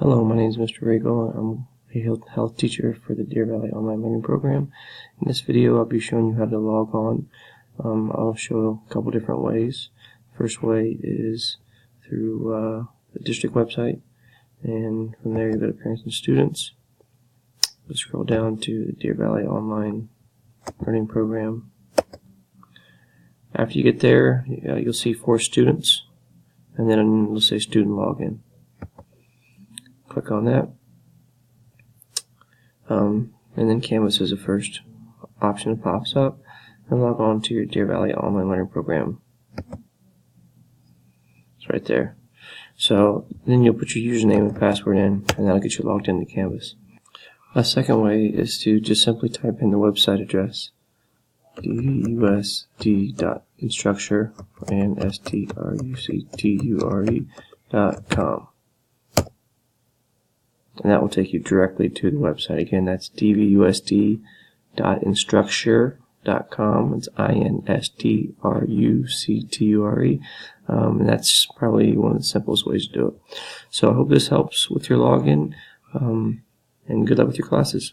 Hello, my name is Mr. Regal. I'm a health teacher for the Deer Valley Online Learning Program. In this video, I'll be showing you how to log on. I'll show a couple different ways. First way is through the district website, and from there you go to Parents and Students. We'll scroll down to the Deer Valley Online Learning Program. After you get there, you'll see for students, and then it'll say Student Login. Click on that, and then Canvas is the first option that pops up, and log on to your Deer Valley Online Learning Program. It's right there. So then you'll put your username and password in, and that'll get you logged into Canvas. A second way is to just simply type in the website address, dusd.instructure and structure.com. And that will take you directly to the website. Again, that's dvusd.instructure.com. It's INSTRUCTURE. And that's probably one of the simplest ways to do it. So I hope this helps with your login, and good luck with your classes.